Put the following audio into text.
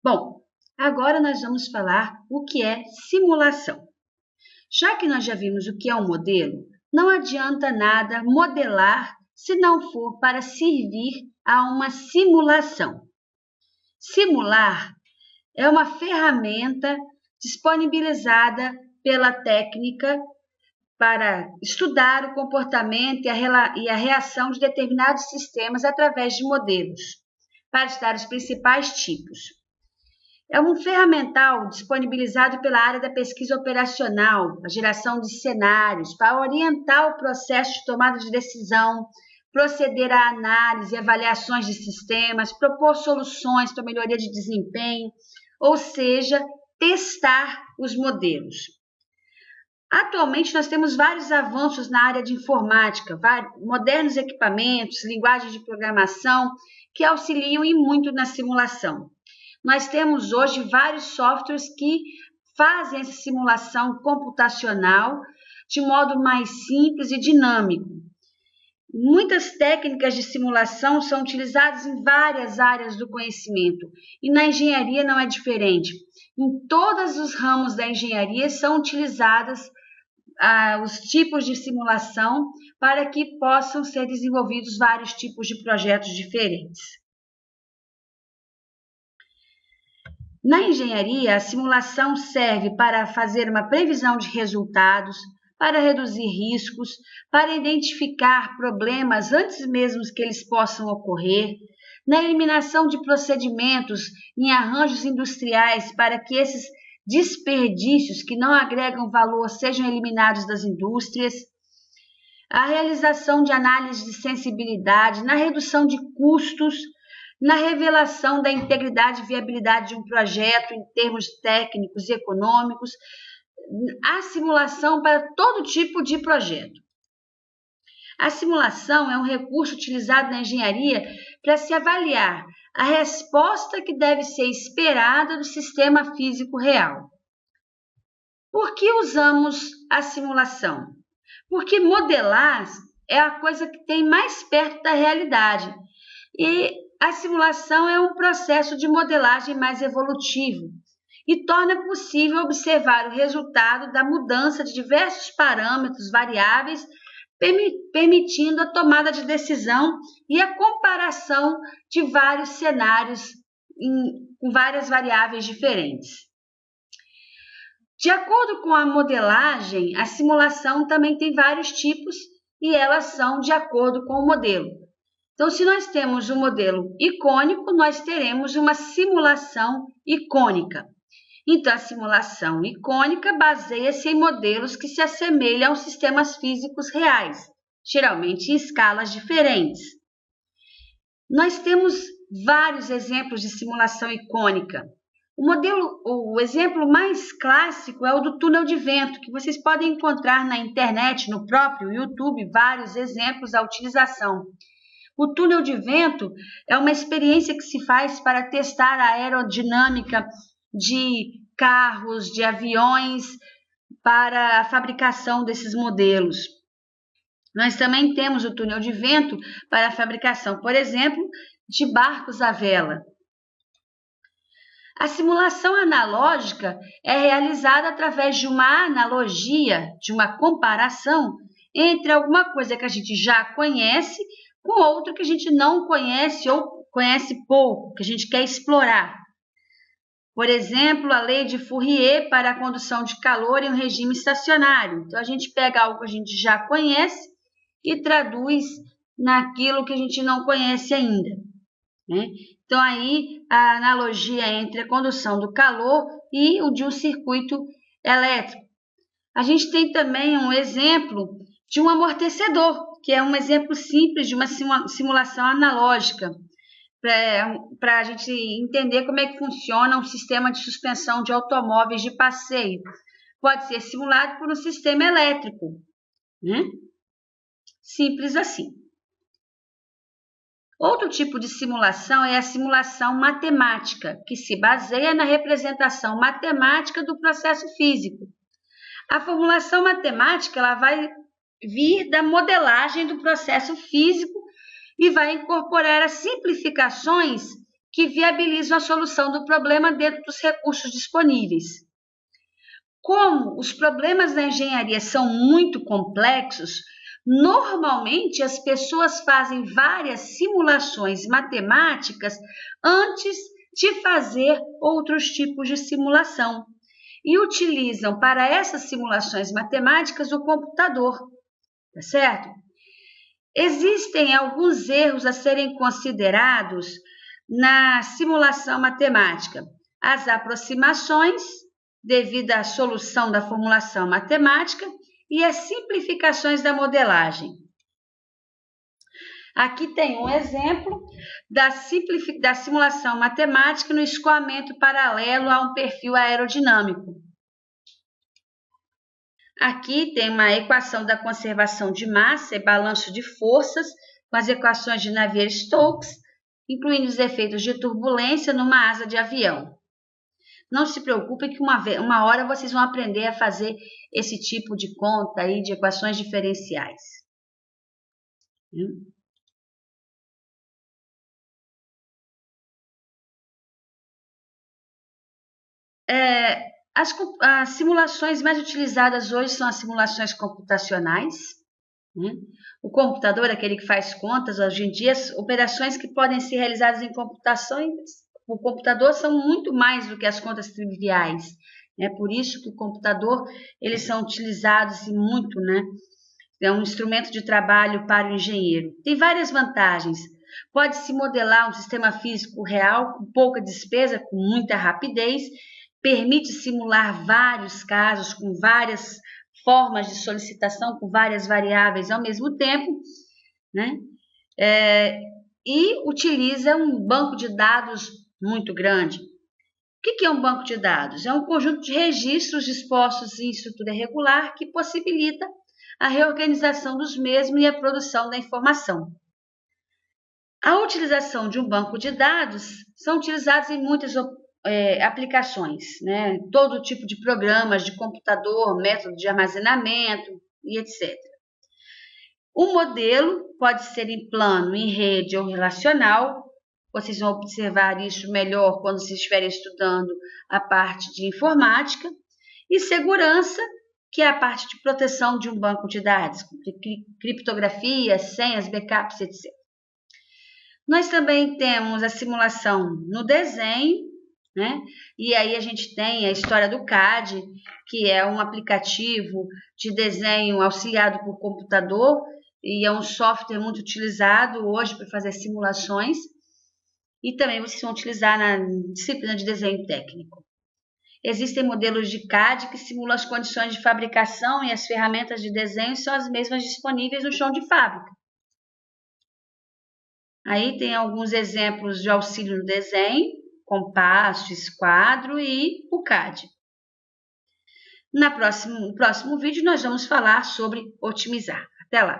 Bom, agora nós vamos falar o que é simulação. Já que nós já vimos o que é um modelo, não adianta nada modelar se não for para servir a uma simulação. Simular é uma ferramenta disponibilizada pela técnica para estudar o comportamento e a reação de determinados sistemas através de modelos, para estudar os principais tipos. É um ferramental disponibilizado pela área da pesquisa operacional, a geração de cenários, para orientar o processo de tomada de decisão, proceder à análise e avaliações de sistemas, propor soluções para melhoria de desempenho, ou seja, testar os modelos. Atualmente, nós temos vários avanços na área de informática, modernos equipamentos, linguagens de programação que auxiliam e muito na simulação. Nós temos hoje vários softwares que fazem essa simulação computacional de modo mais simples e dinâmico. Muitas técnicas de simulação são utilizadas em várias áreas do conhecimento e na engenharia não é diferente. Em todos os ramos da engenharia são utilizadas os tipos de simulação para que possam ser desenvolvidos vários tipos de projetos diferentes. Na engenharia, a simulação serve para fazer uma previsão de resultados, para reduzir riscos, para identificar problemas antes mesmo que eles possam ocorrer, na eliminação de procedimentos em arranjos industriais para que esses desperdícios que não agregam valor sejam eliminados das indústrias, a realização de análise de sensibilidade, na redução de custos, na revelação da integridade e viabilidade de um projeto em termos técnicos e econômicos, a simulação para todo tipo de projeto. A simulação é um recurso utilizado na engenharia para se avaliar a resposta que deve ser esperada do sistema físico real. Por que usamos a simulação? Porque modelar é a coisa que tem mais perto da realidade e a simulação é um processo de modelagem mais evolutivo e torna possível observar o resultado da mudança de diversos parâmetros variáveis, permitindo a tomada de decisão e a comparação de vários cenários com várias variáveis diferentes. De acordo com a modelagem, a simulação também tem vários tipos e elas são de acordo com o modelo. Então, se nós temos um modelo icônico, nós teremos uma simulação icônica. Então, a simulação icônica baseia-se em modelos que se assemelham aos sistemas físicos reais, geralmente em escalas diferentes. Nós temos vários exemplos de simulação icônica. O exemplo mais clássico é o do túnel de vento, que vocês podem encontrar na internet, no próprio YouTube, vários exemplos da utilização. O túnel de vento é uma experiência que se faz para testar a aerodinâmica de carros, de aviões, para a fabricação desses modelos. Nós também temos o túnel de vento para a fabricação, por exemplo, de barcos à vela. A simulação analógica é realizada através de uma analogia, de uma comparação entre alguma coisa que a gente já conhece com outra que a gente não conhece ou conhece pouco, que a gente quer explorar. Por exemplo, a lei de Fourier para a condução de calor em um regime estacionário. Então, a gente pega algo que a gente já conhece e traduz naquilo que a gente não conhece ainda, né? Então, aí, a analogia entre a condução do calor e o de um circuito elétrico. A gente tem também um exemplo de um amortecedor, que é um exemplo simples de uma simulação analógica, para a gente entender como é que funciona um sistema de suspensão de automóveis de passeio. Pode ser simulado por um sistema elétrico, né? Simples assim. Outro tipo de simulação é a simulação matemática, que se baseia na representação matemática do processo físico. A formulação matemática ela vai vir da modelagem do processo físico e vai incorporar as simplificações que viabilizam a solução do problema dentro dos recursos disponíveis. Como os problemas da engenharia são muito complexos, normalmente as pessoas fazem várias simulações matemáticas antes de fazer outros tipos de simulação e utilizam para essas simulações matemáticas o computador, tá certo? Existem alguns erros a serem considerados na simulação matemática. As aproximações, devido à solução da formulação matemática, e as simplificações da modelagem. Aqui tem um exemplo da simulação matemática no escoamento paralelo a um perfil aerodinâmico. Aqui tem uma equação da conservação de massa e balanço de forças com as equações de Navier-Stokes, incluindo os efeitos de turbulência numa asa de avião. Não se preocupem que uma hora vocês vão aprender a fazer esse tipo de conta aí de equações diferenciais. As simulações mais utilizadas hoje são as simulações computacionais. O computador é aquele que faz contas. Hoje em dia, as operações que podem ser realizadas em o computador são muito mais do que as contas triviais. Por isso que o computador, eles são utilizados muito, É um instrumento de trabalho para o engenheiro. Tem várias vantagens. Pode-se modelar um sistema físico real com pouca despesa, com muita rapidez, permite simular vários casos com várias formas de solicitação, com várias variáveis ao mesmo tempo, e utiliza um banco de dados muito grande. O que é um banco de dados? É um conjunto de registros dispostos em estrutura regular que possibilita a reorganização dos mesmos e a produção da informação. A utilização de um banco de dados são utilizados em muitas aplicações, todo tipo de programas de computador, método de armazenamento e etc. O modelo pode ser em plano, em rede ou relacional. Vocês vão observar isso melhor quando vocês estiverem estudando a parte de informática. E segurança, que é a parte de proteção de um banco de dados, criptografia, senhas, backups, etc. Nós também temos a simulação no desenho, e aí a gente tem a história do CAD, que é um aplicativo de desenho auxiliado por computador, e é um software muito utilizado hoje para fazer simulações, e também vocês vão utilizar na disciplina de desenho técnico. Existem modelos de CAD que simulam as condições de fabricação e as ferramentas de desenho são as mesmas disponíveis no chão de fábrica. Aí tem alguns exemplos de auxílio no desenho, compasso, esquadro e o CAD. No próximo vídeo nós vamos falar sobre otimizar. Até lá!